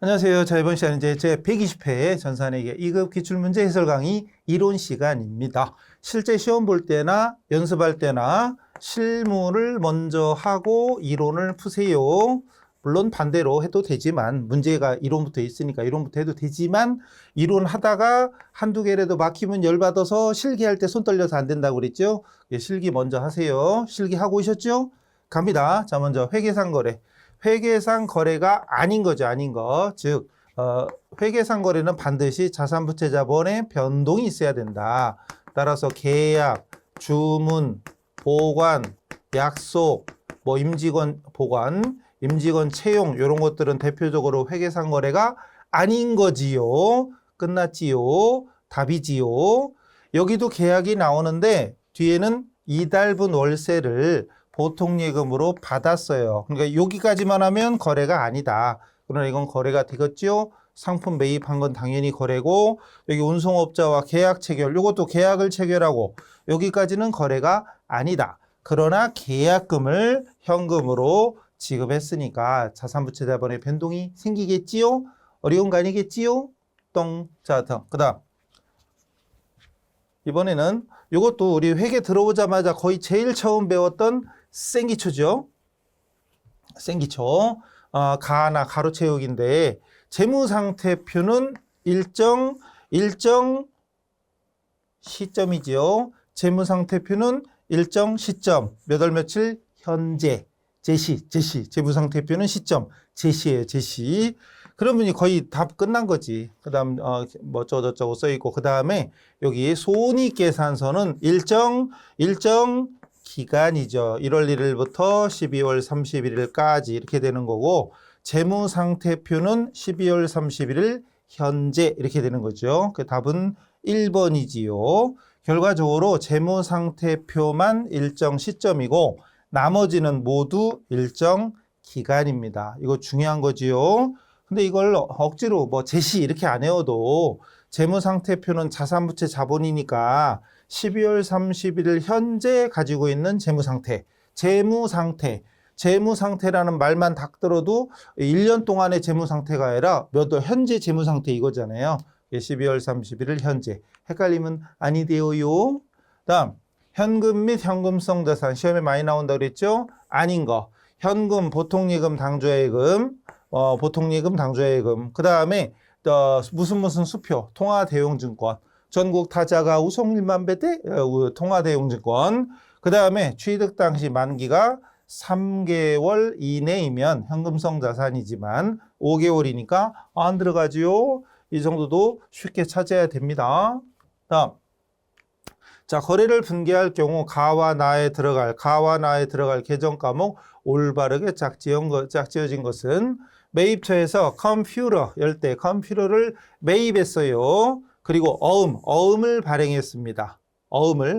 안녕하세요. 자, 이번 시간은 이제 제 120회 전산회계 2급 기출문제 해설 강의 이론 시간입니다. 실제 시험 볼 때나 연습할 때나 실무를 먼저 하고 이론을 푸세요. 물론 반대로 해도 되지만 문제가 이론부터 있으니까 이론부터 해도 되지만 이론 하다가 한두 개라도 막히면 열받아서 실기할 때 손 떨려서 안 된다고 그랬죠. 실기 먼저 하세요. 실기 하고 오셨죠? 갑니다. 자, 먼저 회계상 거래. 회계상 거래가 아닌 거죠. 아닌 거. 즉 회계상 거래는 반드시 자산부채 자본의 변동이 있어야 된다. 따라서 계약, 주문, 보관, 약속, 뭐 임직원 보관, 임직원 채용 이런 것들은 대표적으로 회계상 거래가 아닌 거지요. 끝났지요. 답이지요. 여기도 계약이 나오는데 뒤에는 이달분 월세를 보통예금으로 받았어요. 그러니까 여기까지만 하면 거래가 아니다. 그러나 이건 거래가 되겠죠. 상품 매입한 건 당연히 거래고 여기 운송업자와 계약 체결, 이것도 계약을 체결하고 여기까지는 거래가 아니다. 그러나 계약금을 현금으로 지급했으니까 자산부채 자본의 변동이 생기겠지요. 어려운 거 아니겠지요. 똥. 자, 그 다음 이번에는 이것도 우리 회계 들어오자마자 거의 제일 처음 배웠던 생기초죠. 생기초. 가나 가로 채우기인데 재무상태표는 일정 시점이지요. 재무상태표는 일정 시점. 몇 월 며칠 현재 제시 재무상태표는 시점 제시예요. 제시. 그러면 거의 다 끝난 거지. 그 다음 뭐 어쩌고저쩌고 써있고 그 다음에 여기 손익계산서는 일정 기간이죠. 1월 1일부터 12월 31일까지 이렇게 되는 거고 재무상태표는 12월 31일 현재 이렇게 되는 거죠. 그 답은 1번이지요. 결과적으로 재무상태표만 일정 시점이고 나머지는 모두 일정 기간입니다. 이거 중요한 거지요. 근데 이걸 억지로 뭐 제시 이렇게 안 해도 재무상태표는 자산부채 자본이니까 12월 31일 현재 가지고 있는 재무상태라는 말만 딱 들어도 1년 동안의 재무상태가 아니라 몇 월 현재 재무상태 이거잖아요. 12월 31일 현재. 헷갈리면 아니 되어요. 다음 현금 및 현금성 자산 시험에 많이 나온다고 그랬죠? 아닌 거. 현금, 보통예금, 당조예금, 보통예금, 당조예금. 그 다음에 무슨 수표, 통화대용증권. 전국 타자가 우송 1만 배대 통화대용증권. 그 다음에 취득 당시 만기가 3개월 이내이면 현금성 자산이지만 5개월이니까 안 들어가지요. 이 정도도 쉽게 찾아야 됩니다. 다음. 자, 거래를 분개할 경우 가와 나에 들어갈 계정 과목 올바르게 짝지어진 것은 매입처에서 컴퓨터 열 때 컴퓨터를 매입했어요. 그리고 어음을 발행했습니다.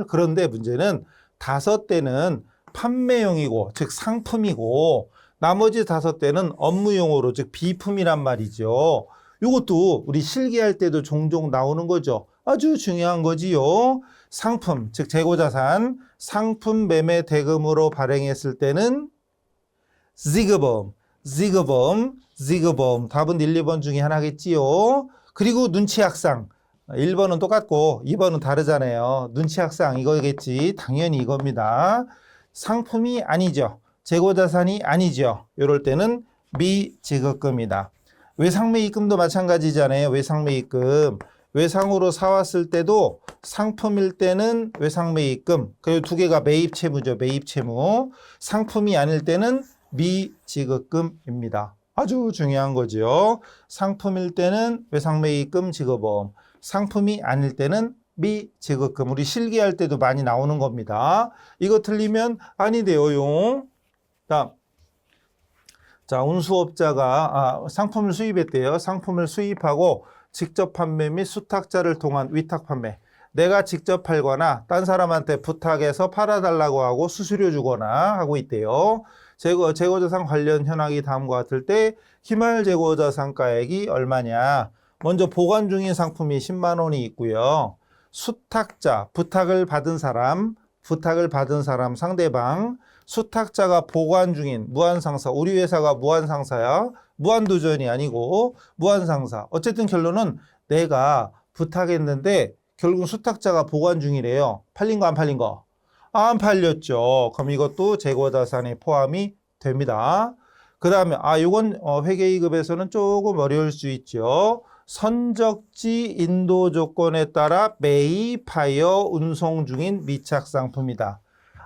그런데 문제는 5대는 판매용이고 즉 상품이고 나머지 5대는 업무용으로 즉 비품이란 말이죠. 이것도 우리 실기할 때도 종종 나오는 거죠. 아주 중요한 거지요. 상품, 즉 재고자산, 상품 매매 대금으로 발행했을 때는 지급음. 답은 1, 2번 중에 하나겠지요. 그리고 눈치학상. 1번은 똑같고 2번은 다르잖아요. 눈치학상 이거겠지. 당연히 이겁니다. 상품이 아니죠. 재고자산이 아니죠. 이럴 때는 미지급금이다. 외상매입금도 마찬가지잖아요. 외상매입금. 외상으로 사왔을 때도 상품일 때는 외상매입금. 그리고 두 개가 매입채무죠. 매입채무. 상품이 아닐 때는 미지급금입니다. 아주 중요한 거죠. 상품일 때는 외상매입금 지급보험. 상품이 아닐 때는 미지급금. 우리 실기할 때도 많이 나오는 겁니다. 이거 틀리면 아니 돼요. 다음. 자, 운수업자가 상품을 수입했대요. 상품을 수입하고 직접 판매 및 수탁자를 통한 위탁 판매. 내가 직접 팔거나 딴 사람한테 부탁해서 팔아달라고 하고 수수료 주거나 하고 있대요. 재고자산 관련 현황이 다음과 같을 때 기말 재고자산가액이 얼마냐. 먼저 보관 중인 상품이 10만 원이 있고요. 수탁자, 부탁을 받은 사람 부탁을 받은 사람 상대방, 수탁자가 보관 중인 무한상사, 우리 회사가 무한상사야. 무한도전이 아니고 무한상사. 어쨌든 결론은 내가 부탁했는데 결국 수탁자가 보관 중이래요. 팔린 거 안 팔린 거? 안 팔렸죠. 그럼 이것도 재고자산에 포함이 됩니다. 그 다음에 이건 회계 2급에서는 조금 어려울 수 있죠. 선적지 인도 조건에 따라 매입하여 운송 중인 미착상품이다.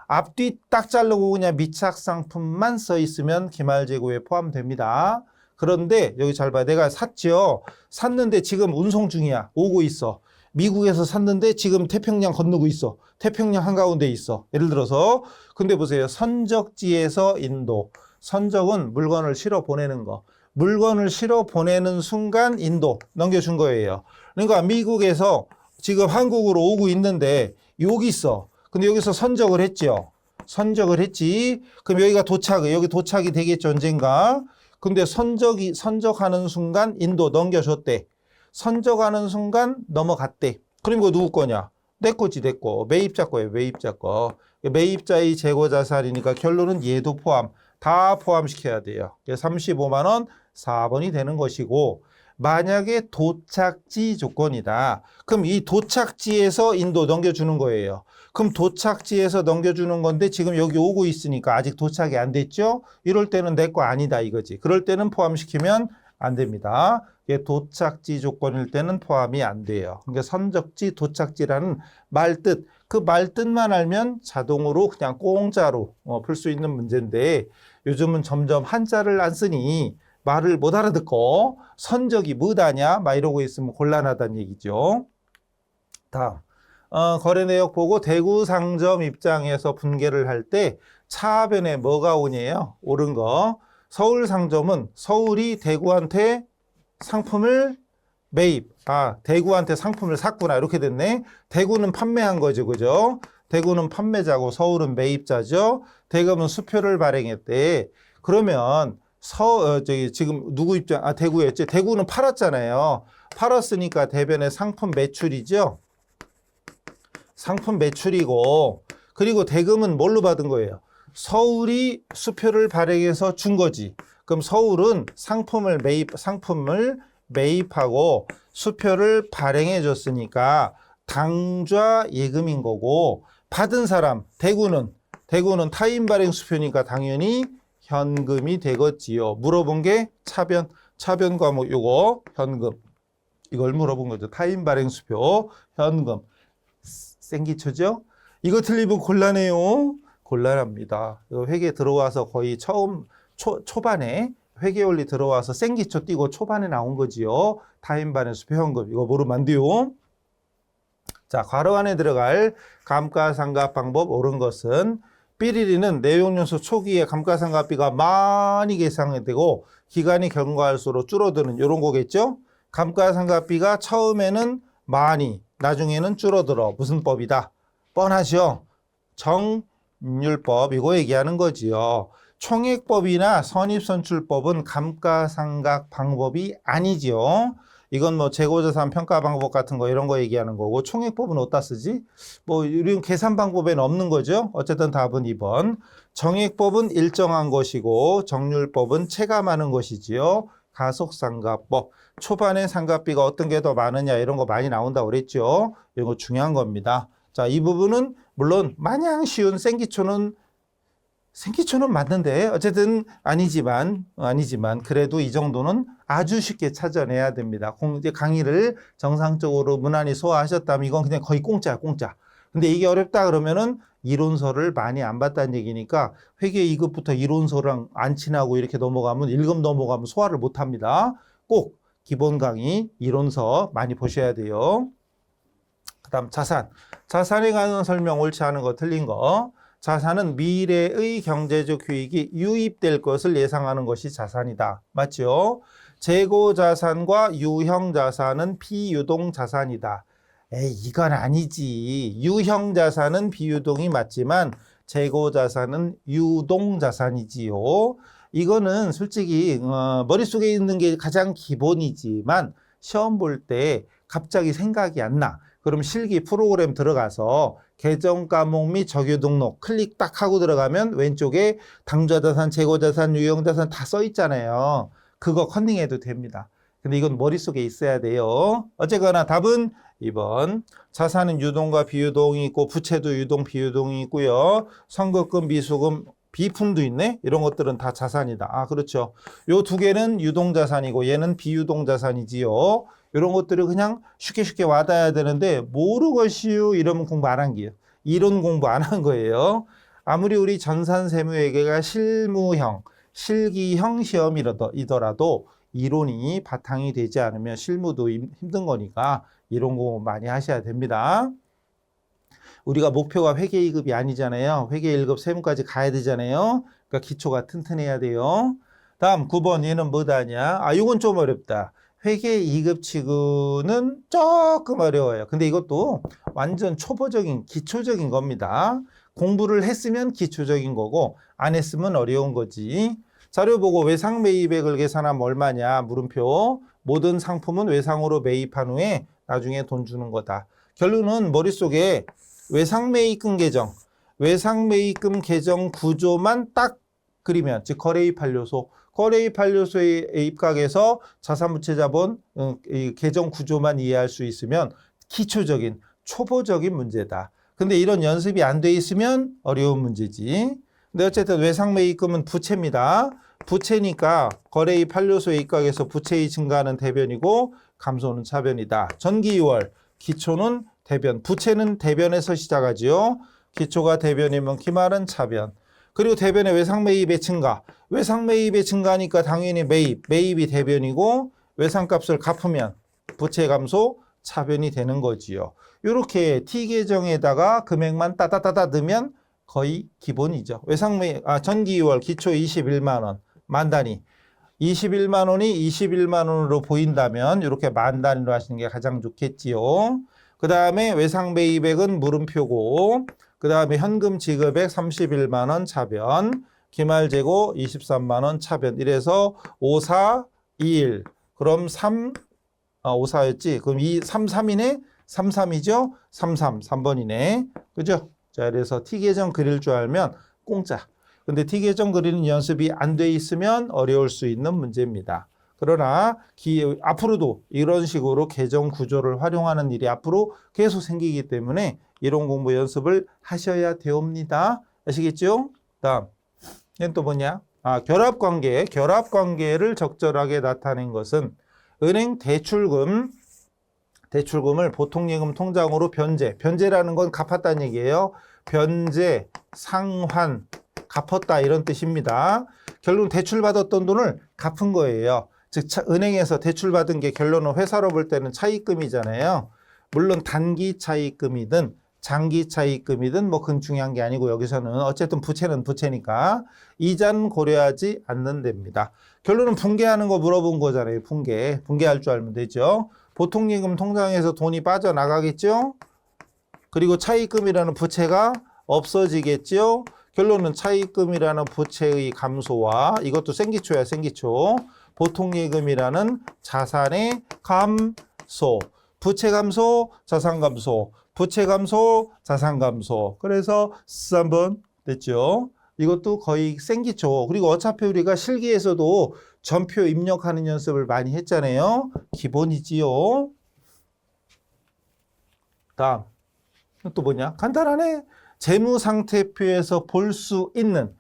앞뒤 딱 자르고 그냥 미착상품만 써 있으면 기말재고에 포함됩니다. 그런데 여기 잘 봐요. 내가 샀죠. 샀는데 지금 운송 중이야. 오고 있어. 미국에서 샀는데 지금 태평양 건너고 있어. 태평양 한가운데 있어. 예를 들어서 근데 보세요. 선적지에서 인도. 선적은 물건을 실어 보내는 거. 물건을 실어 보내는 순간 인도 넘겨준 거예요. 그러니까 미국에서 지금 한국으로 오고 있는데 여기 있어. 근데 여기서 선적을 했죠. 선적을 했지. 그럼 여기 도착이 되겠죠. 언젠가. 근데 선적하는 순간 인도 넘겨줬대. 선적하는 순간 넘어갔대. 그럼 이거 누구 거냐? 내 거지, 내 거. 매입자 거예요, 매입자 거. 매입자의 재고자산이니까 결론은 얘도 포함. 다 포함시켜야 돼요. 35만 원, 4번이 되는 것이고, 만약에 도착지 조건이다. 그럼 이 도착지에서 인도 넘겨주는 거예요. 그럼 도착지에서 넘겨주는 건데 지금 여기 오고 있으니까 아직 도착이 안 됐죠? 이럴 때는 내 거 아니다 이거지. 그럴 때는 포함시키면 안 됩니다. 도착지 조건일 때는 포함이 안 돼요. 그러니까 선적지, 도착지라는 말뜻, 그 말뜻만 알면 자동으로 그냥 공짜로 풀 수 있는 문제인데 요즘은 점점 한자를 안 쓰니 말을 못 알아듣고 선적이 뭐다냐 막 이러고 있으면 곤란하다는 얘기죠. 다음 거래 내역 보고 대구 상점 입장에서 분계를 할 때 차변에 뭐가 오냐요? 옳은 거. 서울 상점은 서울이 대구한테 상품을 매입. 대구한테 상품을 샀구나. 이렇게 됐네. 대구는 판매한 거죠. 그죠? 대구는 판매자고 서울은 매입자죠. 대구는 수표를 발행했대. 그러면 지금 누구 입장? 대구였지. 대구는 팔았잖아요. 팔았으니까 대변의 상품 매출이죠. 상품 매출이고 그리고 대금은 뭘로 받은 거예요? 서울이 수표를 발행해서 준 거지. 그럼 서울은 상품을 매입하고 수표를 발행해 줬으니까 당좌 예금인 거고 받은 사람 대구는 타인 발행 수표니까 당연히 현금이 되겠지요. 물어본 게 차변 과목 요거 현금 이걸 물어본 거죠. 타인 발행 수표 현금 생기초죠? 이거 틀리면 곤란해요. 곤란합니다. 회계 들어와서 거의 초반에 회계 원리 들어와서 생기초 띄고 초반에 나온 거지요. 타인 발행 수표 현금 이거 모르면 안 돼요. 자, 괄호 안에 들어갈 감가상각 방법 옳은 것은 삐리리는 내용연수 초기에 감가상각비가 많이 계산이 되고 기간이 경과할수록 줄어드는 이런 거겠죠. 감가상각비가 처음에는 많이 나중에는 줄어들어. 무슨 법이다? 뻔하죠. 정률법 이거 얘기하는 거지요. 총액법이나 선입선출법은 감가상각 방법이 아니지요. 이건 뭐 재고자산 평가 방법 같은 거 이런 거 얘기하는 거고 총액법은 어디다 쓰지? 뭐 이런 계산 방법에는 없는 거죠. 어쨌든 답은 2번. 정액법은 일정한 것이고 정률법은 체감하는 것이지요. 가속상각법. 초반에 상각비가 어떤 게 더 많으냐 이런 거 많이 나온다고 그랬죠. 이거 중요한 겁니다. 자, 이 부분은 물론 마냥 쉬운 생기초는 맞는데 어쨌든 아니지만 그래도 이 정도는 아주 쉽게 찾아내야 됩니다. 이제 강의를 정상적으로 무난히 소화하셨다면 이건 그냥 거의 공짜야, 공짜. 근데 이게 어렵다 그러면은 이론서를 많이 안 봤다는 얘기니까 회계 2급부터 이론서랑 안 친하고 이렇게 넘어가면 1급 넘어가면 소화를 못 합니다. 꼭 기본 강의 이론서 많이 보셔야 돼요. 그다음 자산에 관한 설명 옳지 않은 거 틀린 거. 자산은 미래의 경제적 효익이 유입될 것을 예상하는 것이 자산이다. 맞죠? 재고자산과 유형자산은 비유동자산이다. 이건 아니지. 유형자산은 비유동이 맞지만 재고자산은 유동자산이지요. 이거는 솔직히 머릿속에 있는 게 가장 기본이지만 시험 볼 때 갑자기 생각이 안 나. 그럼 실기 프로그램 들어가서 계정 과목 및 적유 등록 클릭 딱 하고 들어가면 왼쪽에 당좌자산, 재고자산, 유형자산 다 써 있잖아요. 그거 컨닝해도 됩니다. 근데 이건 머릿속에 있어야 돼요. 어쨌거나 답은 2번. 자산은 유동과 비유동이 있고 부채도 유동, 비유동이 있고요. 선급금, 미수금, 비품도 있네. 이런 것들은 다 자산이다. 아, 그렇죠. 요 두 개는 유동자산이고 얘는 비유동자산이지요. 이런 것들을 그냥 쉽게 와닿아야 되는데 모르겠슈 이러면 공부 안 한 게요. 이론 공부 안 한 거예요. 아무리 우리 전산세무회계가 실무형, 실기형 시험이더라도 이론이 바탕이 되지 않으면 실무도 힘든 거니까 이론 공부 많이 하셔야 됩니다. 우리가 목표가 회계 2급이 아니잖아요. 회계 1급 세무까지 가야 되잖아요. 그러니까 기초가 튼튼해야 돼요. 다음 9번 얘는 뭐다냐? 아, 이건 좀 어렵다. 회계 2급 치고는 조금 어려워요. 근데 이것도 완전 초보적인 기초적인 겁니다. 공부를 했으면 기초적인 거고 안 했으면 어려운 거지. 자료 보고 외상 매입액을 계산하면 얼마냐? 물음표. 모든 상품은 외상으로 매입한 후에 나중에 돈 주는 거다. 결론은 머릿속에 외상매입금 계정, 외상매입금 계정 구조만 딱 그리면, 즉 거래입 한료소, 거래입 한료소의 입각에서 자산부채자본 계정 구조만 이해할 수 있으면 기초적인, 초보적인 문제다. 근데 이런 연습이 안 돼 있으면 어려운 문제지. 근데 어쨌든 외상매입금은 부채입니다. 부채니까 거래입 한료소의 입각에서 부채의 증가는 대변이고 감소는 차변이다. 전기 2월, 기초는 대변, 부채는 대변에서 시작하지요. 기초가 대변이면 기말은 차변. 그리고 대변의 외상매입의 증가. 외상매입의 증가니까 당연히 매입이 대변이고 외상값을 갚으면 부채 감소, 차변이 되는 거지요. 이렇게 T계정에다가 금액만 따다다다 넣으면 거의 기본이죠. 전기 2월 기초 21만 원, 만 단위. 21만 원이 21만 원으로 보인다면 이렇게 만 단위로 하시는 게 가장 좋겠지요. 그 다음에 외상매입액은 물음표고, 그 다음에 현금 지급액 31만 원 차변, 기말재고 23만 원 차변. 이래서 5, 4, 2, 1. 그럼 5, 4였지. 그럼 3, 3이네? 3, 3이죠? 3, 3, 3번이네. 그죠? 자, 그래서 T계정 그릴 줄 알면 공짜. 근데 T계정 그리는 연습이 안 돼 있으면 어려울 수 있는 문제입니다. 그러나 앞으로도 이런 식으로 계정 구조를 활용하는 일이 앞으로 계속 생기기 때문에 이론 공부 연습을 하셔야 되옵니다. 아시겠죠? 다음, 얘는 또 뭐냐? 아, 결합관계를 적절하게 나타낸 것은 은행 대출금을 보통예금 통장으로 변제라는 건 갚았다는 얘기예요. 변제, 상환, 갚았다 이런 뜻입니다. 결국은 대출받았던 돈을 갚은 거예요. 즉 은행에서 대출받은 게 결론은 회사로 볼 때는 차입금이잖아요. 물론 단기 차입금이든 장기 차입금이든 뭐 그건 중요한 게 아니고 여기서는 어쨌든 부채는 부채니까 이자는 고려하지 않는 데입니다. 결론은 붕괴하는 거 물어본 거잖아요. 붕괴할 줄 알면 되죠. 보통예금 통장에서 돈이 빠져나가겠죠. 그리고 차입금이라는 부채가 없어지겠죠. 결론은 차입금이라는 부채의 감소와 이것도 생기초야 생기초. 보통예금이라는 자산의 감소. 부채 감소, 자산 감소. 부채 감소, 자산 감소. 그래서 3번 됐죠. 이것도 거의 생기초. 그리고 어차피 우리가 실기에서도 전표 입력하는 연습을 많이 했잖아요. 기본이지요. 다음. 또 뭐냐? 간단하네. 재무상태표에서 볼 수 있는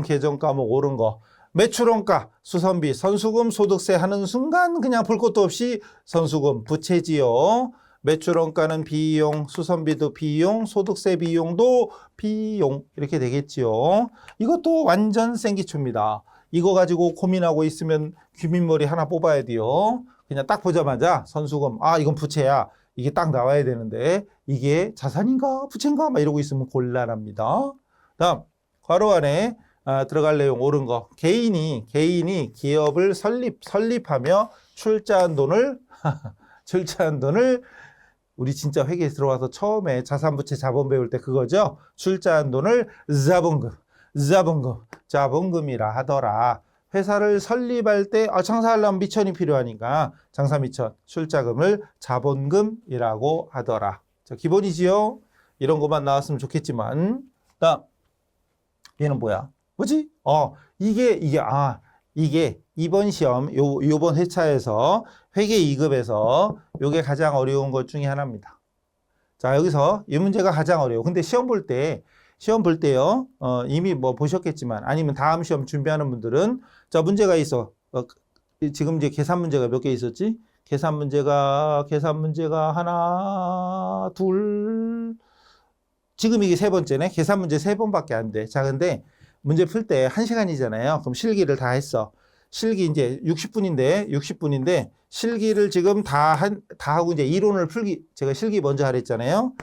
계정 과목 옳은 거. 매출원가, 수선비, 선수금, 소득세 하는 순간 그냥 볼 것도 없이 선수금, 부채지요. 매출원가는 비용, 수선비도 비용, 소득세 비용도 비용 이렇게 되겠지요. 이것도 완전 생기초입니다. 이거 가지고 고민하고 있으면 귀민머리 하나 뽑아야 돼요. 그냥 딱 보자마자 선수금, 아 이건 부채야. 이게 딱 나와야 되는데 이게 자산인가 부채인가 막 이러고 있으면 곤란합니다. 다음 괄호 안에 들어갈 내용 옳은 거. 개인이 기업을 설립하며 출자한 돈을 우리 진짜 회계에 들어와서 처음에 자산부채 자본 배울 때 그거죠. 출자한 돈을 자본금이라 하더라. 회사를 설립할 때 장사하려면 미천이 필요하니까 장사 미천, 출자금을 자본금이라고 하더라. 자, 기본이지요? 이런 것만 나왔으면 좋겠지만. 다음, 얘는 뭐야? 뭐지? 이게 이번 시험, 요번 회차에서 회계 2급에서 요게 가장 어려운 것 중에 하나입니다. 자, 여기서 이 문제가 가장 어려워. 근데 시험 볼 때요, 이미 뭐 보셨겠지만, 아니면 다음 시험 준비하는 분들은, 자, 문제가 있어. 지금 이제 계산 문제가 몇 개 있었지? 계산 문제가 하나, 둘, 지금 이게 세 번째네? 계산 문제 3번밖에 안 돼. 자, 근데 문제 풀 때 1시간이잖아요. 그럼 실기를 다 했어. 실기 이제 60분인데 실기를 지금 다 하고 이제 이론을 제가 실기 먼저 하랬잖아요.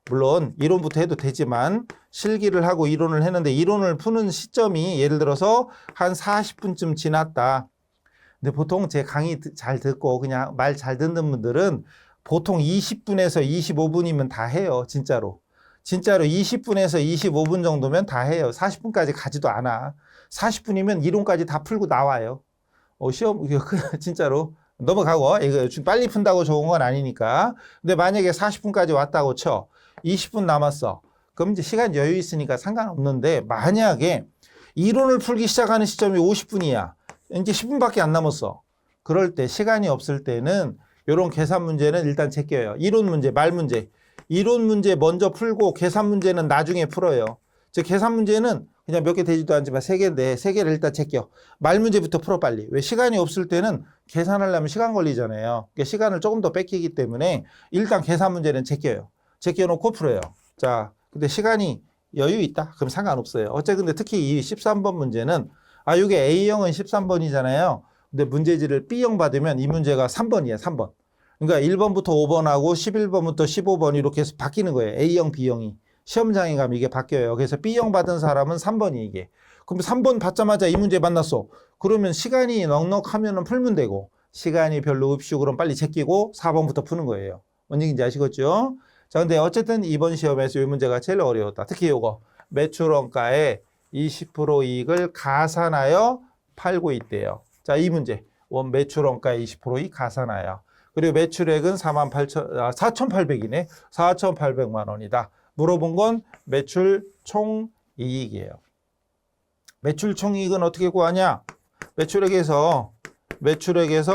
물론 이론부터 해도 되지만 실기를 하고 이론을 했는데 이론을 푸는 시점이 예를 들어서 한 40분쯤 지났다. 근데 보통 제 강의 잘 듣고 그냥 말 잘 듣는 분들은 보통 20분에서 25분이면 다 해요. 진짜로 20분에서 25분 정도면 다 해요. 40분까지 가지도 않아. 40분이면 이론까지 다 풀고 나와요. 시험 진짜로 넘어가고 이거 빨리 푼다고 좋은 건 아니니까. 근데 만약에 40분까지 왔다고 쳐. 20분 남았어. 그럼 이제 시간 여유 있으니까 상관없는데 만약에 이론을 풀기 시작하는 시점이 50분이야. 이제 10분밖에 안 남았어. 그럴 때 시간이 없을 때는 이런 계산 문제는 일단 제껴요. 이론 문제, 말 문제. 이론 문제 먼저 풀고 계산 문제는 나중에 풀어요. 즉 계산 문제는 그냥 몇 개 되지도 않지만 3개인데 3개를 일단 제껴. 말 문제부터 풀어 빨리. 왜 시간이 없을 때는 계산하려면 시간 걸리잖아요. 그러니까 시간을 조금 더 뺏기기 때문에 일단 계산 문제는 제껴요. 제껴놓고 풀어요. 자, 근데 시간이 여유 있다? 그럼 상관없어요. 근데 특히 이 13번 문제는 이게 A형은 13번이잖아요. 근데 문제지를 B형 받으면 이 문제가 3번이야, 3번. 그러니까 1번부터 5번하고 11번부터 15번 이렇게 해서 바뀌는 거예요. A형, B형이. 시험장에 가면 이게 바뀌어요. 그래서 B형 받은 사람은 3번이 이게. 그럼 3번 받자마자 이 문제 만났어. 그러면 시간이 넉넉하면 풀면 되고 시간이 별로 없이고 그럼 빨리 제끼고 4번부터 푸는 거예요. 뭔 얘기인지 아시겠죠? 자, 근데 어쨌든 이번 시험에서 이 문제가 제일 어려웠다. 특히 요거 매출원가의 20% 이익을 가산하여 팔고 있대요. 자, 이 문제. 매출원가의 20% 이익 가산하여. 그리고 매출액은 4,800이네. 4,800만 원이다. 물어본 건 매출 총이익이에요. 매출 총이익은 어떻게 구하냐? 매출액에서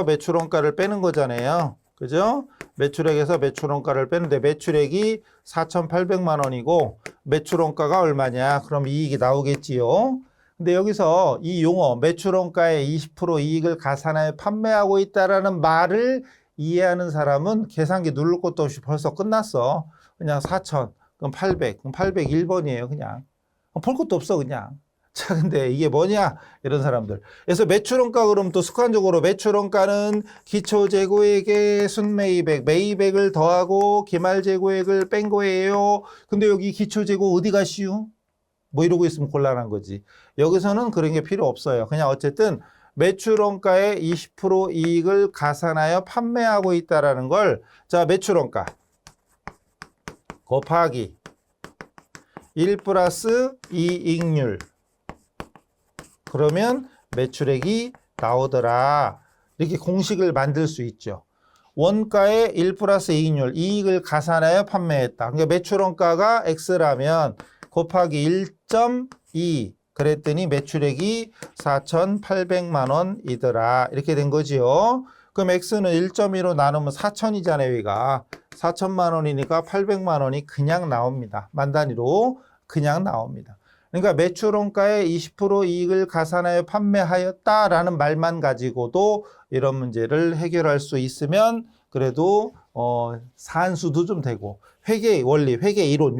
매출원가를 빼는 거잖아요. 그죠? 매출액에서 매출원가를 빼는데 매출액이 4,800만 원이고 매출원가가 얼마냐? 그럼 이익이 나오겠지요. 근데 여기서 이 용어 매출원가의 20% 이익을 가산하여 판매하고 있다라는 말을 이해하는 사람은 계산기 누를 것도 없이 벌써 끝났어. 그냥 4,000, 그럼 800, 그럼 801번이에요. 그냥. 볼 것도 없어 그냥. 자, 근데 이게 뭐냐? 이런 사람들. 그래서 매출원가 그러면 또 습관적으로 매출원가는 기초재고액에 순매입액, 매입액을 더하고 기말재고액을 뺀 거예요. 근데 여기 기초재고 어디 가시오? 뭐 이러고 있으면 곤란한 거지. 여기서는 그런 게 필요 없어요. 그냥 어쨌든 매출원가의 20% 이익을 가산하여 판매하고 있다라는 걸, 자, 매출원가 곱하기 1 플러스 이익률. 그러면 매출액이 나오더라. 이렇게 공식을 만들 수 있죠. 원가의 1 플러스 이익률, 이익을 가산하여 판매했다. 그러니까 매출원가가 X라면 곱하기 1.2 그랬더니 매출액이 4,800만 원이더라. 이렇게 된 거지요. 그럼 X는 1.2로 나누면 4,000이잖아요. 여기가 4,000만 원이니까 800만 원이 그냥 나옵니다. 만 단위로 그냥 나옵니다. 그러니까 매출원가의 20% 이익을 가산하여 판매하였다라는 말만 가지고도 이런 문제를 해결할 수 있으면 그래도 산수도 좀 되고 회계 원리, 회계 이론,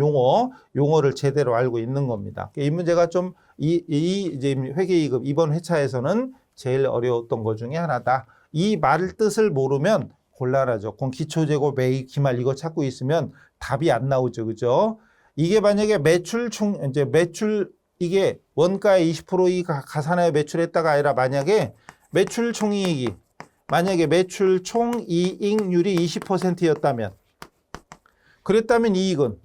용어를 제대로 알고 있는 겁니다. 이 문제가 좀 이제 회계 2급 이번 회차에서는 제일 어려웠던 것 중에 하나다. 이 말 뜻을 모르면 곤란하죠. 그럼 기초재고, 매입, 기말 이거 찾고 있으면 답이 안 나오죠, 그죠? 이게 만약에 매출 이게 원가의 20% 이익 가산하여 매출했다가 아니라 만약에 매출 총이익이 만약에 매출 총이익률이 20%였다면 그랬다면 이익은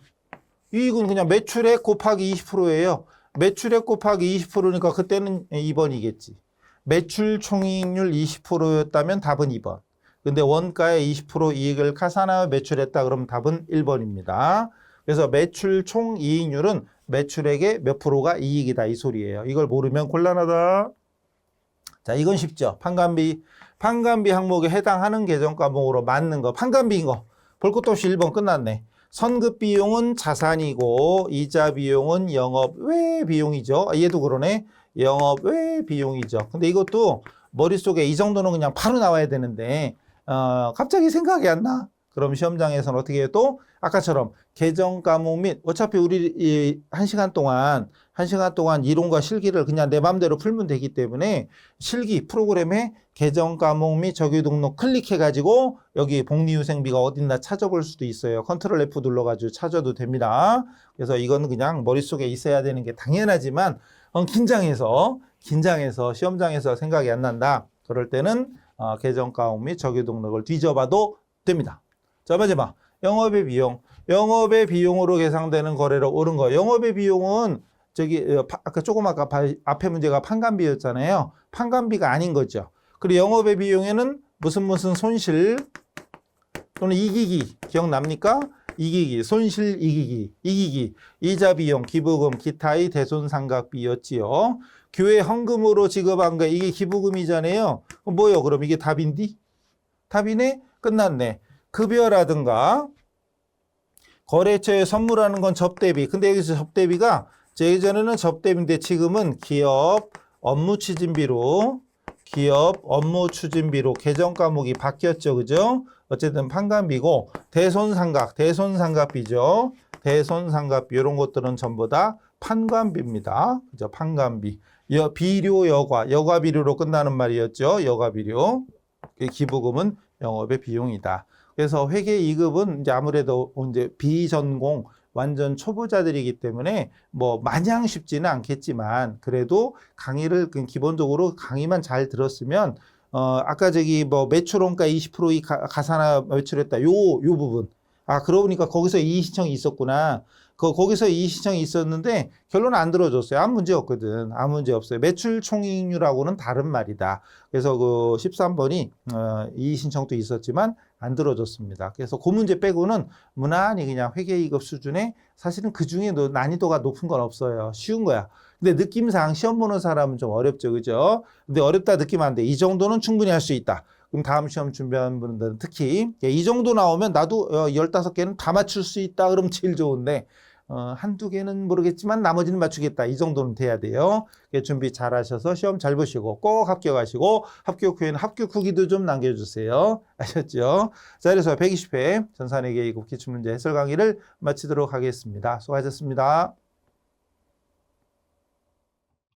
그냥 매출액 곱하기 20%예요. 매출액 곱하기 20%니까 그때는 2번이겠지. 매출 총이익률 20%였다면 답은 2번. 근데 원가의 20% 이익을 가산하여 매출했다. 그러면 답은 1번입니다. 그래서 매출 총 이익률은 매출액의 몇 프로가 이익이다. 이 소리예요. 이걸 모르면 곤란하다. 자, 이건 쉽죠. 판관비. 판관비 항목에 해당하는 계정 과목으로 맞는 거. 판관비인 거. 볼 것도 없이 1번 끝났네. 선급 비용은 자산이고 이자 비용은 영업 외 비용이죠. 얘도 그러네. 영업 외 비용이죠. 근데 이것도 머릿속에 이 정도는 그냥 바로 나와야 되는데 갑자기 생각이 안 나. 그럼 시험장에서는 어떻게 해요? 또 아까처럼 계정 과목 및 어차피 우리 이 1시간 동안 이론과 실기를 그냥 내 맘대로 풀면 되기 때문에 실기 프로그램에 계정 과목 및 정규 등록 클릭해가지고 여기 복리후생비가 어딨나 찾아볼 수도 있어요. 컨트롤 F 눌러가지고 찾아도 됩니다. 그래서 이건 그냥 머릿속에 있어야 되는 게 당연하지만 긴장해서 시험장에서 생각이 안 난다. 그럴 때는 계정 과목 및 정규 등록을 뒤져봐도 됩니다. 자, 마지막 영업의 비용. 영업의 비용으로 계상되는 거래로 옳은 거. 영업의 비용은 아까 조금 앞에 문제가 판관비였잖아요. 판관비가 아닌 거죠. 그리고 영업의 비용에는 무슨 손실 또는 이기기 기억납니까? 이기기, 손실 이기기, 이자 비용, 기부금, 기타의 대손상각비였지요. 교회 헌금으로 지급한 거 이게 기부금이잖아요. 뭐요? 그럼 이게 답인디? 답이네? 끝났네. 급여라든가 거래처에 선물하는 건 접대비. 근데 여기서 접대비가 예전에는 접대비인데 지금은 기업 업무 추진비로 계정 과목이 바뀌었죠. 그죠? 어쨌든 판관비고 대손상각비죠. 대손상각비 이런 것들은 전부 다 판관비입니다. 그죠? 판관비. 비료 여과 비료로 끝나는 말이었죠. 여과 비료. 기부금은 영업의 비용이다. 그래서 회계 2급은 이제 아무래도 이제 비전공 완전 초보자들이기 때문에 뭐 마냥 쉽지는 않겠지만 그래도 강의를 기본적으로 강의만 잘 들었으면 아까 뭐 매출원가 20% 가산하 매출했다 요 부분 그러고 보니까 거기서 이의 신청이 있었구나. 거기서 이의 신청이 있었는데 결론은 안 들어줬어요. 아무 문제 없거든. 아무 문제 없어요. 매출 총이익률하고는 다른 말이다. 그래서 그 13번이 이의 신청도 있었지만 안 들어줬습니다. 그래서 그 문제 빼고는 무난히 그냥 회계 2급 수준에 사실은 그 중에 난이도가 높은 건 없어요. 쉬운 거야. 근데 느낌상 시험 보는 사람은 좀 어렵죠. 그죠? 근데 어렵다 느끼면 안 돼. 이 정도는 충분히 할 수 있다. 그럼 다음 시험 준비하는 분들은 특히 이 정도 나오면 나도 15개는 다 맞출 수 있다. 그러면 제일 좋은데 한두 개는 모르겠지만 나머지는 맞추겠다. 이 정도는 돼야 돼요. 준비 잘 하셔서 시험 잘 보시고 꼭 합격하시고 합격 후에는 합격 후기도 좀 남겨주세요. 아셨죠? 자, 그래서 120회 전산회계 2급 기출문제 해설 강의를 마치도록 하겠습니다. 수고하셨습니다.